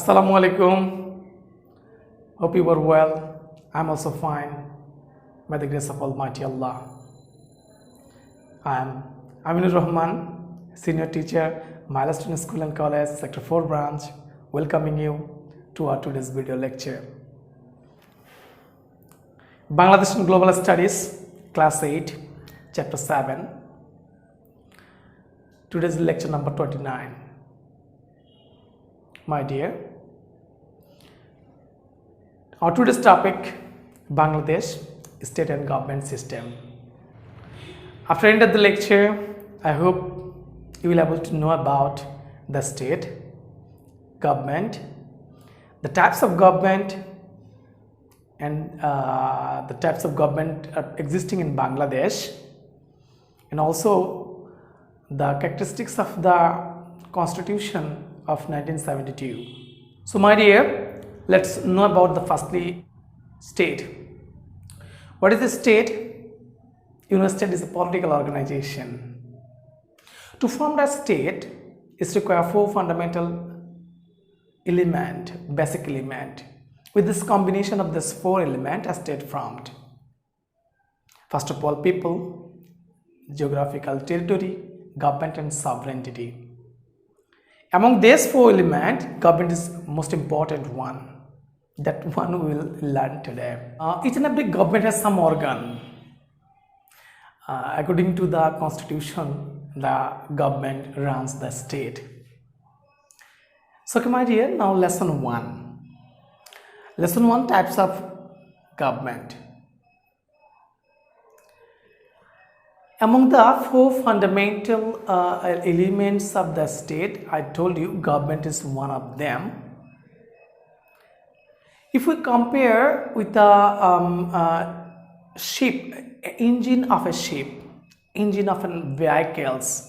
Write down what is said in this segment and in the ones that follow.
Assalamu alaikum. Hope you were well. I'm also fine by the grace of Almighty Allah. I am Aminur Rahman, senior teacher, Milestone School and College, Sector 4 branch, welcoming you to our today's video lecture. Bangladesh and Global Studies, Class 8, Chapter 7. Today's lecture number 29. My dear, our today's topic, Bangladesh state and government system. After ending the lecture, I hope you will be able to know about the state, government, the types of government, and the types of government existing in Bangladesh, and also the characteristics of the Constitution of 1972. So my dear, let's know about the firstly state. What is the state? You know, state is a political organization. To form a state, it requires four fundamental elements, basic element. With this combination of these four elements, a state formed. First of all, people, geographical territory, government and sovereignty. Among these four elements, government is most important one. That one we will learn today. Each and every government has some organ. According to the constitution, the government runs the state. So my dear, now lesson 1. Lesson 1, types of government. Among the four fundamental elements of the state, I told you government is one of them. If we compare with the ship, engine of a ship, engine of a vehicles,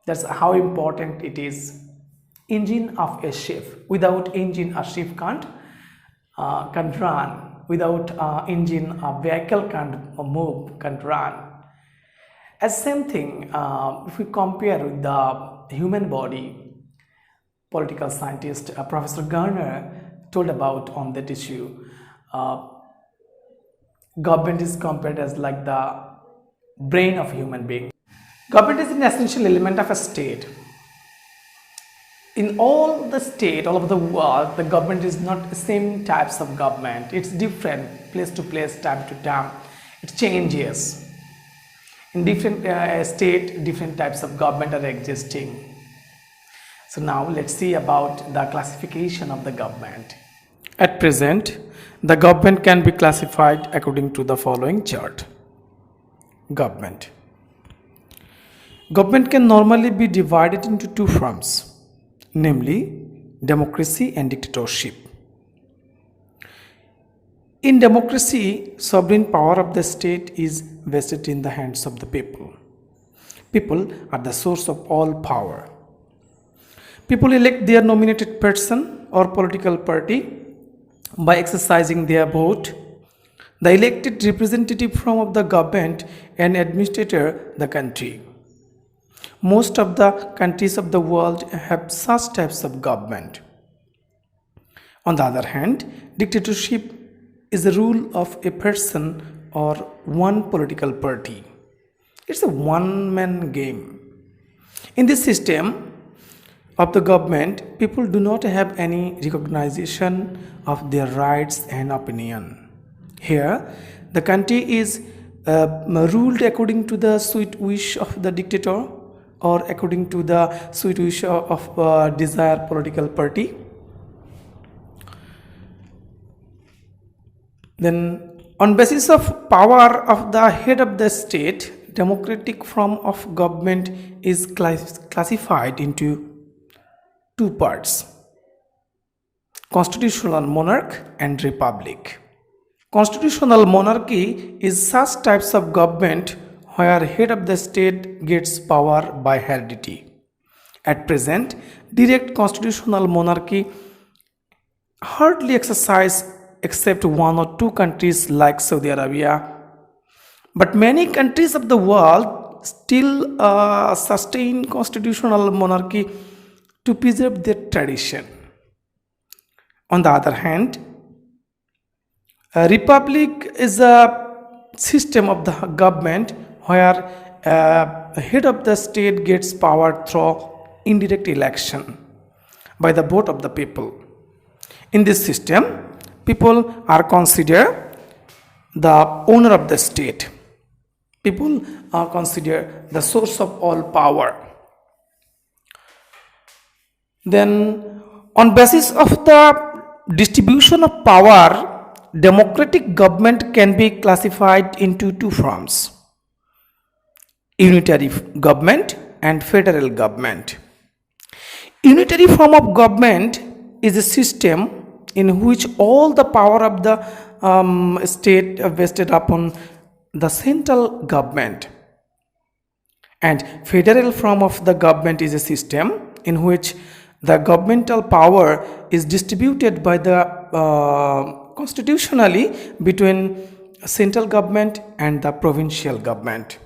that's how important it is. Engine of a ship. Without engine, a ship can't run. Without engine, a vehicle can't move, can't run. As same thing, if we compare with the human body, political scientist Professor Garner told about on that issue. Government is compared as like the brain of human being. Government is an essential element of a state. In all the state, all over the world, the government is not the same types of government. It's different place to place, time to time. It changes. In different state, different types of government are existing. So now let's see about the classification of the government. At present, the government can be classified according to the following chart. Government. Government can normally be divided into two forms, namely democracy and dictatorship. In democracy, sovereign power of the state is vested in the hands of the people. People are the source of all power. People elect their nominated person or political party by exercising their vote. The elected representative form of the government and administrator the country. Most of the countries of the world have such types of government. On the other hand, dictatorship is the rule of a person or one political party. It's a one-man game. In this system of the government, people do not have any recognition of their rights and opinion. Here, the country is ruled according to the sweet wish of the dictator, or according to the sweet wish of desired political party. Then, on basis of power of the head of the state, democratic form of government is classified into two parts: constitutional monarch and republic. Constitutional monarchy is such types of government where head of the state gets power by heredity. At present, direct constitutional monarchy hardly exercised except one or two countries like Saudi Arabia. But many countries of the world still sustain constitutional monarchy to preserve their tradition. On the other hand, a republic is a system of the government where a head of the state gets power through indirect election by the vote of the people. In this system, people are considered the owner of the state. People are considered the source of all power. Then, on basis of the distribution of power, democratic government can be classified into two forms: unitary government and federal government. Unitary form of government is a system in which all the power of the state are vested upon the central government, and federal form of the government is a system in which the governmental power is distributed by the constitutionally between central government and the provincial government.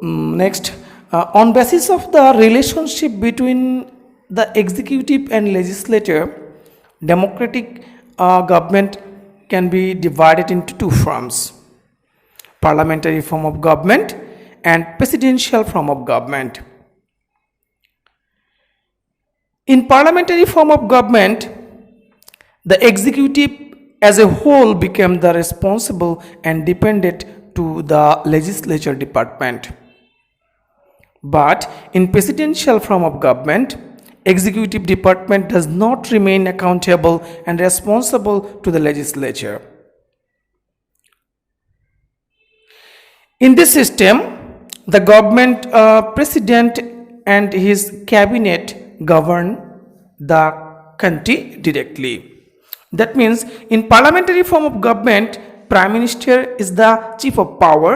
Next, on basis of the relationship between the executive and legislature, democratic government can be divided into two forms: parliamentary form of government and presidential form of government. In parliamentary form of government, the executive as a whole became the responsible and dependent to the legislature department. But in presidential form of government, executive department does not remain accountable and responsible to the legislature. In this system, the government president and his cabinet govern the country directly. That means in parliamentary form of government, prime minister is the chief of power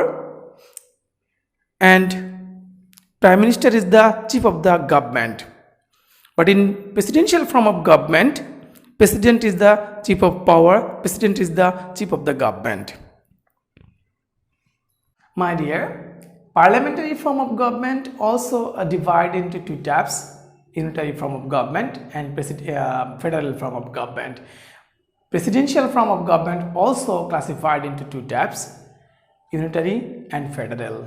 and prime minister is the chief of the government. But in presidential form of government, president is the chief of power, president is the chief of the government. My dear, parliamentary form of government also divided into two types: unitary form of government and federal form of government. Presidential form of government also classified into two types: unitary and federal.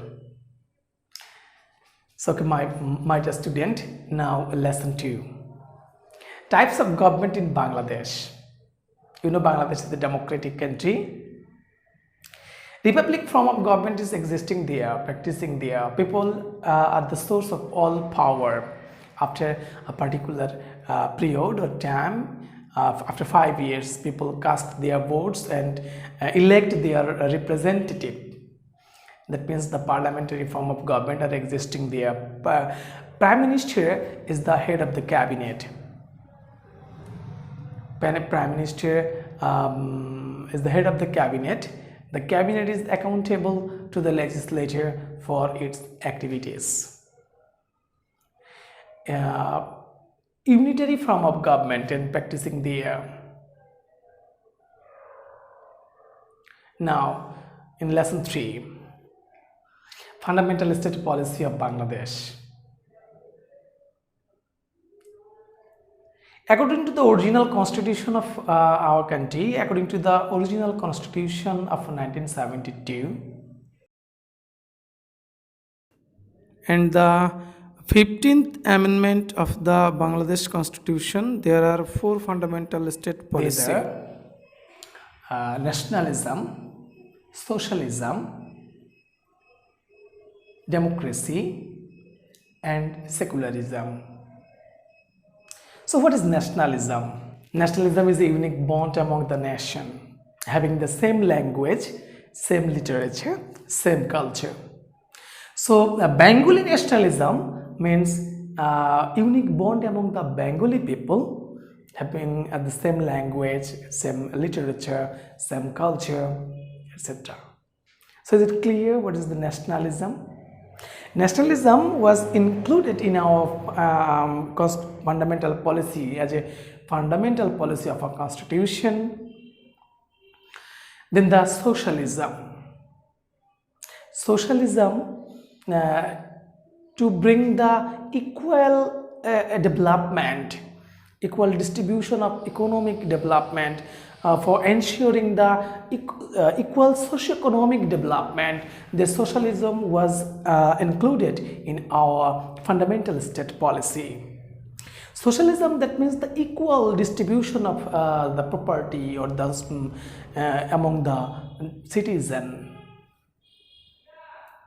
So my dear student, now lesson 2. Types of government in Bangladesh. You know Bangladesh is a democratic country. Republic form of government is existing there, practicing there. People are the source of all power. After a particular period or time, after 5 years, people cast their votes and elect their representative. That means the parliamentary form of government are existing there. Prime Minister is the head of the cabinet. Prime Minister is the head of the cabinet. The cabinet is accountable to the legislature for its activities. Unitary form of government and practicing there. Now, in lesson 3, fundamental state policy of Bangladesh. According to the original constitution of our country, according to the original constitution of 1972 and the 15th amendment of the Bangladesh constitution, there are 4 fundamental state policies: nationalism, socialism, democracy, and secularism. So what is nationalism? Nationalism is a unique bond among the nation, having the same language, same literature, same culture. So Bengali nationalism means unique bond among the Bengali people, having the same language, same literature, same culture, etc. So is it clear what is the nationalism? Nationalism was included in our fundamental policy as a fundamental policy of our constitution. Then the socialism. Socialism to bring the equal development, equal distribution of economic development, for ensuring the equal socio-economic development. The socialism was included in our fundamental state policy. Socialism, that means the equal distribution of the property or thus among the citizen.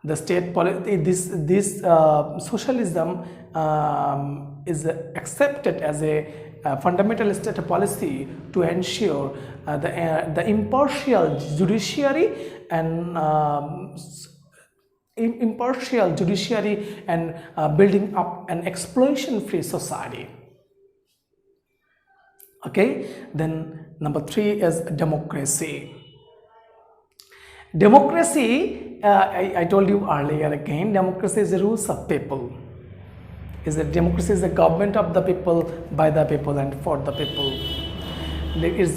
The state policy, this socialism is accepted as a fundamental state policy to ensure the impartial judiciary and building up an exploitation-free society. Okay, then number 3 is democracy. Democracy, I told you earlier again, democracy is the rules of people. Democracy is the government of the people, by the people, and for the people. It is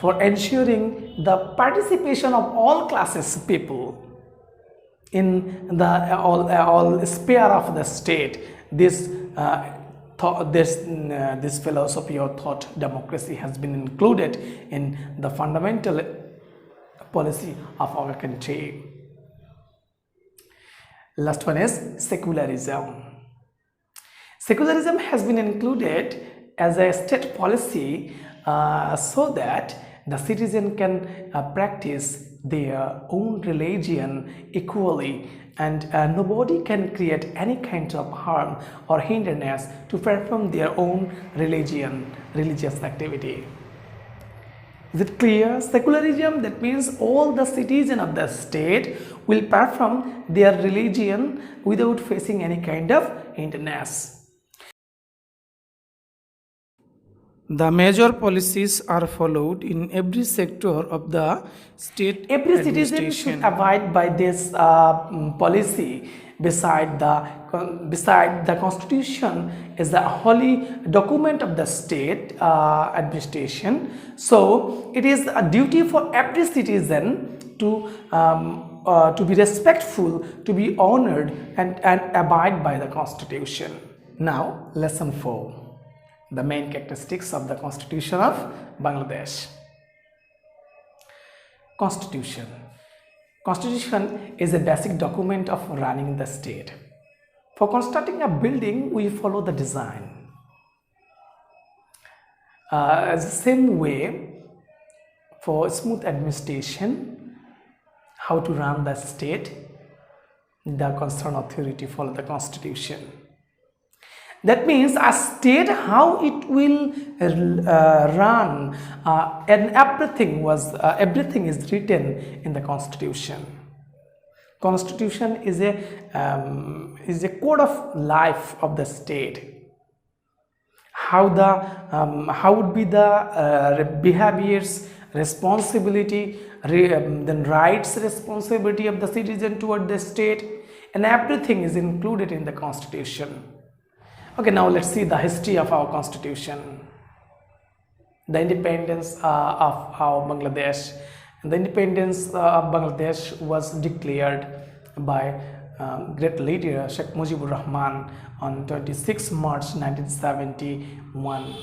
for ensuring the participation of all classes of people in the all sphere of the state. This philosophy or thought, democracy, has been included in the fundamental policy of our country. Last one is secularism. Secularism has been included as a state policy so that the citizen can practice their own religion equally, and nobody can create any kind of harm or hindrance to perform their own religious activity. Is it clear? Secularism, that means all the citizens of the state will perform their religion without facing any kind of hindrance. The major policies are followed in every sector of the state. Every citizen should abide by this policy. Beside the constitution is the holy document of the state administration. So it is a duty for every citizen to be respectful, to be honored, and abide by the constitution. Now, lesson 4. The main characteristics of the Constitution of Bangladesh. Constitution. Constitution is a basic document of running the state. For constructing a building, we follow the design. As the same way, for smooth administration, how to run the state, the concerned authority follow the Constitution. That means a state, how it will run, and everything is written in the Constitution. Constitution is a code of life of the state. How would be the behaviors, responsibility, then rights, responsibility of the citizen toward the state, and everything is included in the Constitution. Okay, now let's see the history of our Constitution. The independence of our Bangladesh. The independence of Bangladesh was declared by great leader Sheikh Mujibur Rahman on 26 March 1971.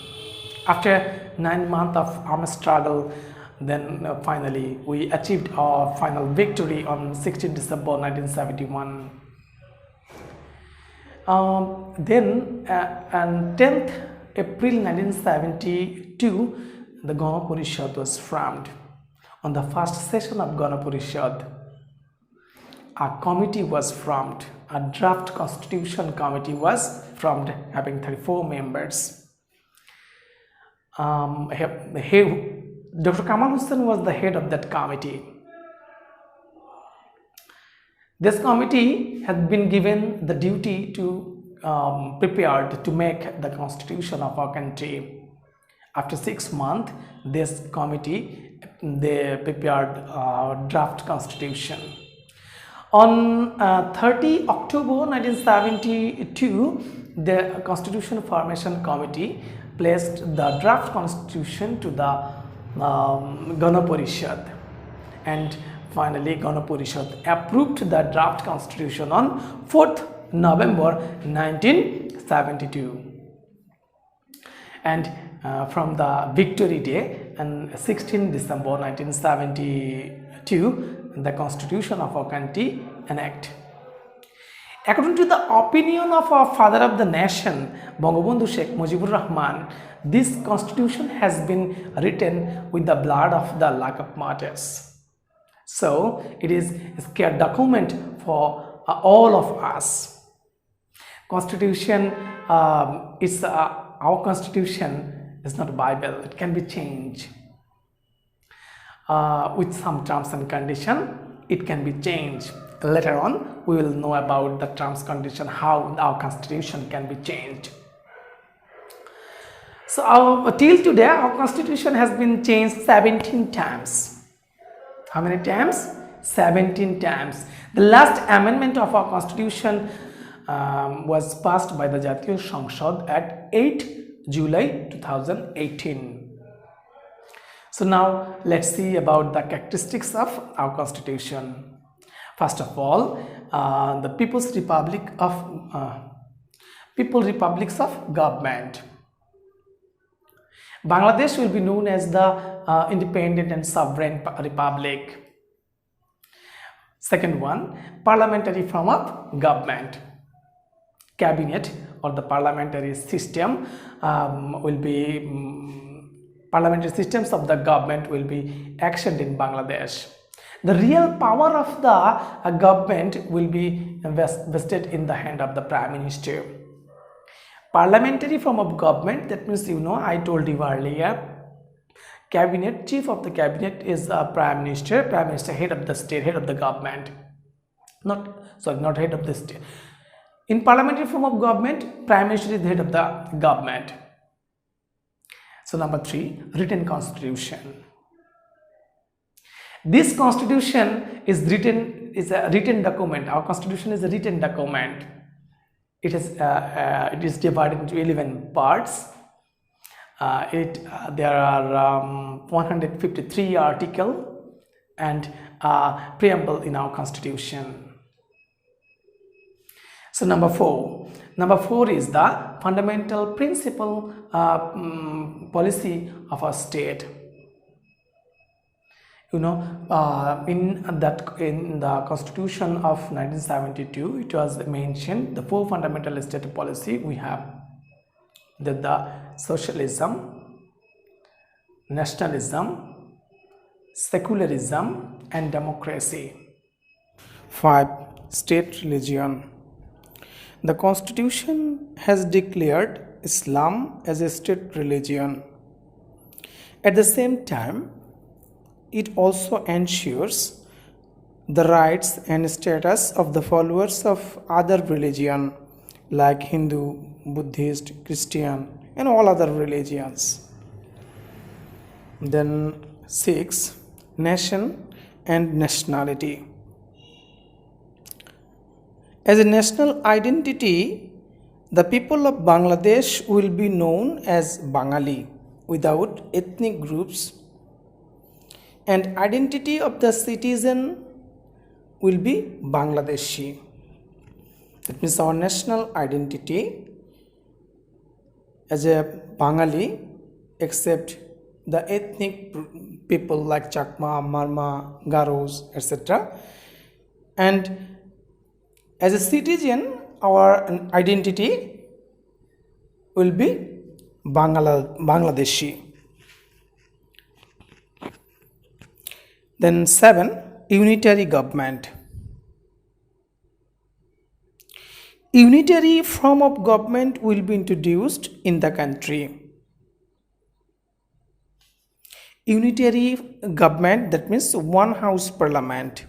After 9 months of armed struggle, then finally we achieved our final victory on 16 December 1971. Then on 10th April 1972, the Gonoparishad was formed. On the first session of Gonoparishad, a committee was formed. A draft constitution committee was formed, having 34 members. Dr. Kamal Hossain was the head of that committee. This committee had been given the duty to prepare to make the constitution of our country. After 6 months, this committee, they prepared a draft constitution. On 30 October 1972, the Constitution Formation Committee placed the draft constitution to the Gonoparishad, and finally Gonoparishad approved the draft constitution on 4th November 1972. And from the Victory Day and 16 December 1972, the Constitution of our country enacted. According to the opinion of our father of the nation, Bangabandhu Sheikh Mujibur Rahman, this constitution has been written with the blood of the lakh of martyrs. So it is a sacred document for all of us. Constitution is our constitution is not a Bible. It can be changed with some terms and condition. It can be changed. Later on, we will know about the terms condition, how our constitution can be changed. So till today, our constitution has been changed 17 times. How many times? 17 times. The last amendment of our constitution was passed by the Jatiyo Sangsad at 8 July 2018. So now let's see about the characteristics of our constitution. First of all, the People's Republics of Government. Bangladesh will be known as the independent and sovereign republic. Second one, parliamentary form of government. Cabinet or the parliamentary system parliamentary systems of the government will be actioned in Bangladesh. The real power of the government will be vested in the hand of the Prime Minister. Parliamentary form of government, that means, I told you earlier, cabinet, chief of the cabinet is Prime Minister, head of the state, head of the government. Not head of the state. In parliamentary form of government, Prime Minister is the head of the government. So number 3, written constitution. This constitution is a written document. Our constitution is a written document. It is divided into 11 parts. There are 153 articles and preamble in our constitution. So number 4 is the fundamental principle policy of our state. In the Constitution of 1972, it was mentioned the 4 fundamental state policy we have: the Socialism, Nationalism, Secularism, and Democracy. 5. State religion. The Constitution has declared Islam as a state religion. At the same time, it also ensures the rights and status of the followers of other religion like Hindu, Buddhist, Christian, and all other religions. Then 6. Nation and nationality. As a national identity, the people of Bangladesh will be known as Bangali without ethnic groups, and identity of the citizen will be Bangladeshi. That means our national identity as a Bangali, except the ethnic people like Chakma, Marma, Garos, etc. And as a citizen, our identity will be Bangladeshi. Then 7. Unitary government. Unitary form of government will be introduced in the country. Unitary government, that means one house parliament.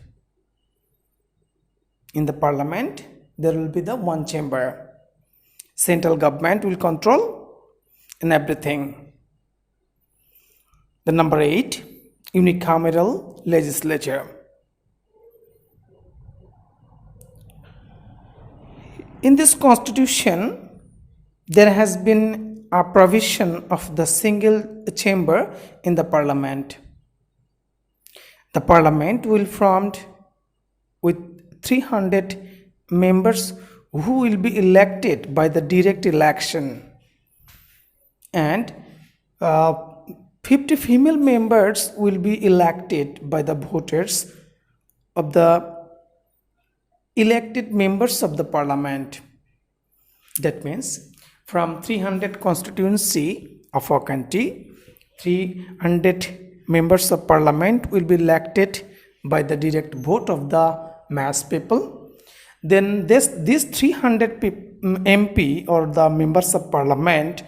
In the parliament, there will be the one chamber. Central government will control and everything. The number 8, Unicameral Legislature. In this constitution, there has been a provision of the single chamber in the parliament. The parliament will formed with 300 members who will be elected by the direct election, and 50 female members will be elected by the voters of the elected members of the parliament. That means from 300 constituency of our country, 300 members of parliament will be elected by the direct vote of the mass people. Then these 300 MP or the members of parliament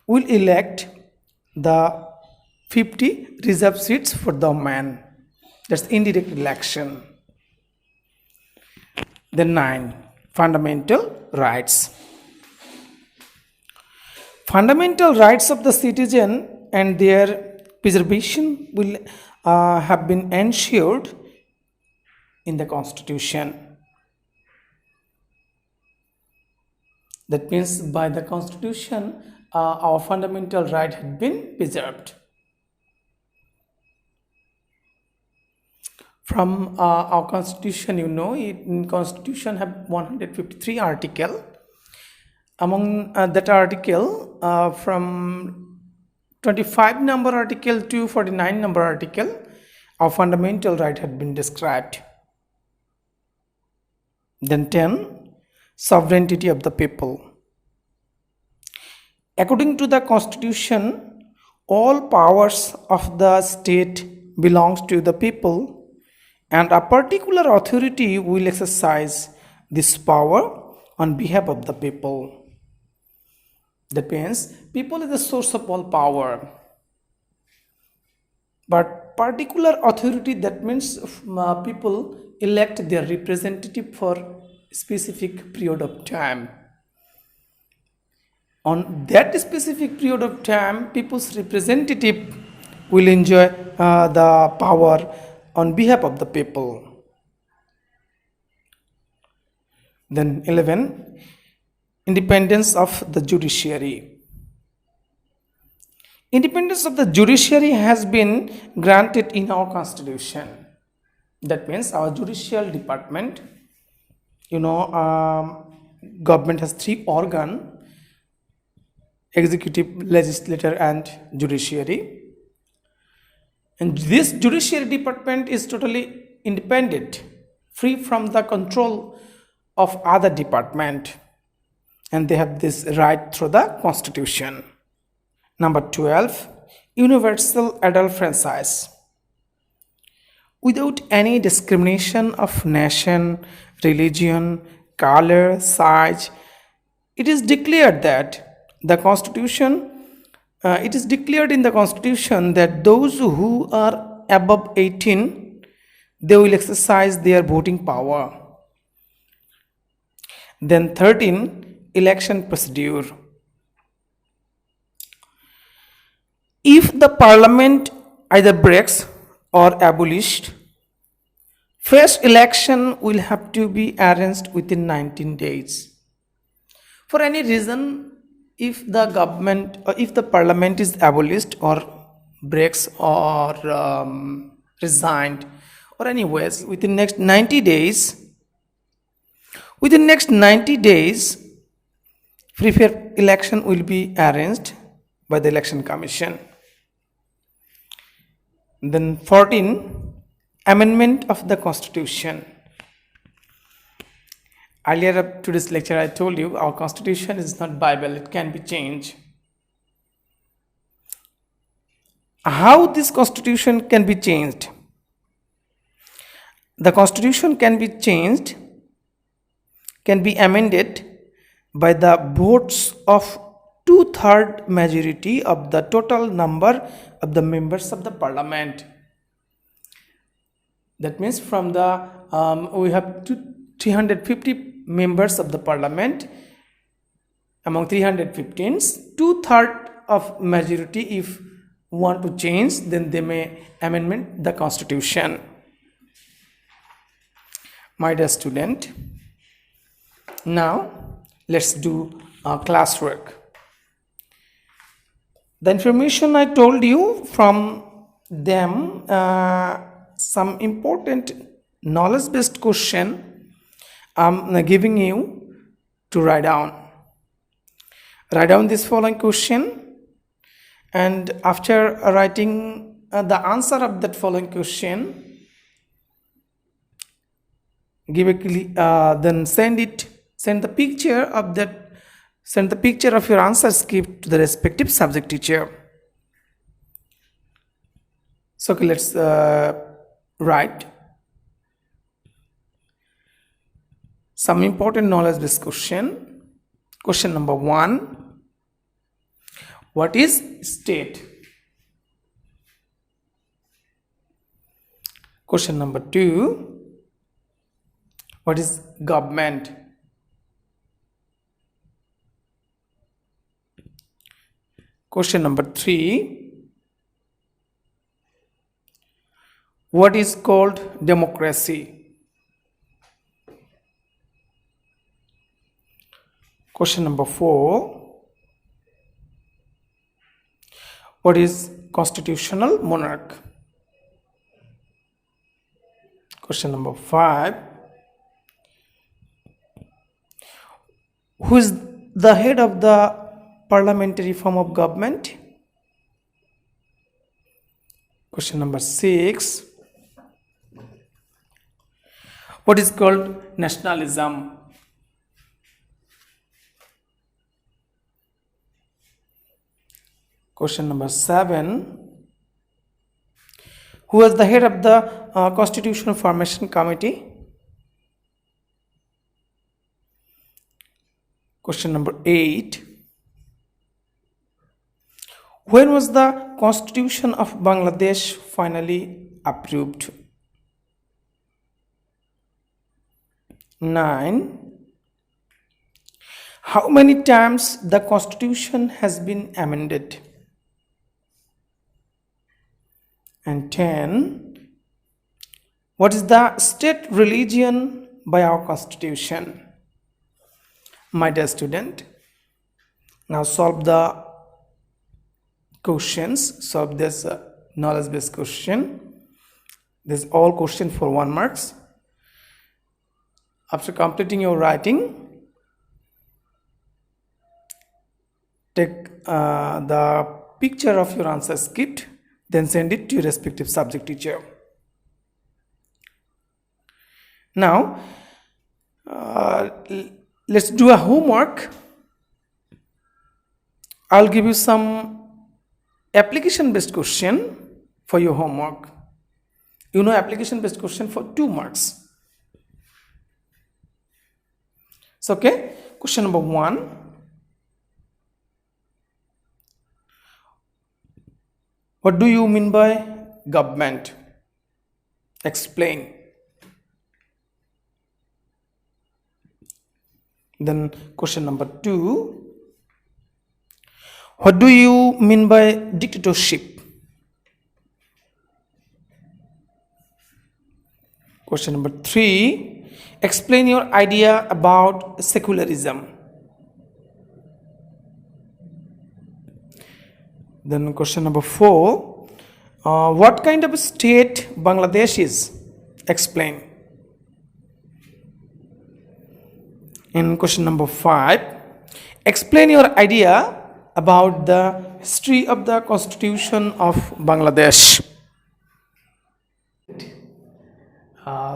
will elect the 50 reserved seats for the men. That's indirect election. Then 9. Fundamental rights. Fundamental rights of the citizen and their preservation will have been ensured in the Constitution. That means by the Constitution, our fundamental right had been preserved. From our Constitution, in Constitution have 153 articles. Among that article, from 25 number article to 49 number article, our fundamental right had been described. Then 10. Sovereignty of the people. According to the Constitution, all powers of the state belongs to the people, and a particular authority will exercise this power on behalf of the people. That means people is the source of all power, but particular authority, that means people elect their representative for specific period of time. On that specific period of time, people's representative will enjoy the power on behalf of the people. Then 11. Independence of the judiciary. Independence of the judiciary has been granted in our Constitution. That means our judicial department, government has 3 organs: executive, legislature and judiciary. And this judiciary department is totally independent, free from the control of other department, and they have this right through the Constitution. Number 12. Universal adult franchise. Without any discrimination of nation, religion, color, size, it is declared that the Constitution, it is declared in the Constitution that those who are above 18, they will exercise their voting power. Then 13. Election procedure. If the parliament either breaks or abolished, fresh election will have to be arranged within 19 days. For any reason, if the government or if the parliament is abolished or breaks or resigned or anyways, within next 90 days, free fair election will be arranged by the election commission. Then 14. Amendment of the Constitution. Earlier up to this lecture, I told you our Constitution is not Bible, it can be changed. How this Constitution can be changed? The Constitution can be changed, can be amended by the votes of 2/3 majority of the total number of the members of the parliament. That means from the we have 350 members of the parliament. Among 315s, 2/3 of majority, if want to change, then they may amendment the Constitution. My dear student, now let's do classwork. The information I told you, from them some important knowledge based question I'm giving you to write down. Write down this following question, and after writing the answer of that following question, then send the picture of your answer script to the respective subject teacher. So okay, let's write some important knowledge-based question. Question number 1. What is state? Question number 2. What is government? Question number 3. What is called democracy? Question number 4. What is constitutional monarch? Question number 5. Who is the head of the parliamentary form of government? Question number 6. What is called nationalism? Question number 7. Who was the head of the Constitutional Formation Committee? Question number 8. When was the Constitution of Bangladesh finally approved? 9. How many times the Constitution has been amended? And 10. What is the state religion by our Constitution? My dear student, now solve the questions. Solve this knowledge-based question. This is all question for 1 marks. After completing your writing, take the picture of your answer script, then send it to your respective subject teacher. Now, let's do a homework. I'll give you some application-based question for your homework. You know, application-based question for 2 marks. So, okay, question number 1. What do you mean by government? Explain. Then question number 2. What do you mean by dictatorship? Question number 3. Explain your idea about secularism. Then question number 4. What kind of a state Bangladesh is? Explain. In question number 5, explain your idea about the history of the Constitution of Bangladesh.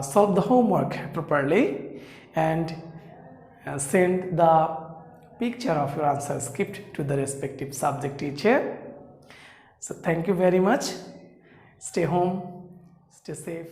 Solve the homework properly and send the picture of your answer script to the respective subject teacher. So thank you very much. Stay home, stay safe.